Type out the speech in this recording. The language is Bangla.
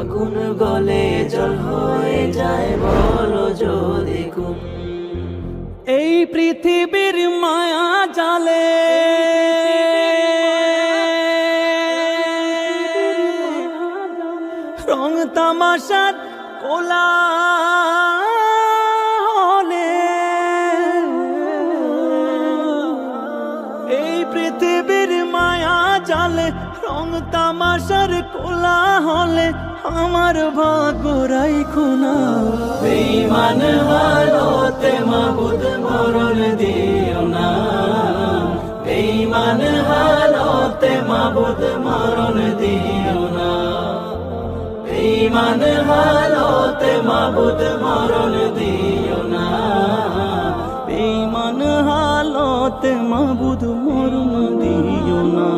আগুন গলে জল হয়ে যায় বলো যদি কোন। এই পৃথিবীর মায়া জালে রং তামাশার কোলাহলে, এই পৃথিবীর মায়া জালে রং তামাশার কোলাহলে আমার ভাগ্যরাই খুনা। বেঈমান হালতে মাবুদ মরণ দিও না, বেঈমান হালতে মাবুদ মরণ দিও না, বেঈমান হালতে মাবুদ মরণ দিও না, বেঈমান হালতে মাবুদ মরণ দিও না।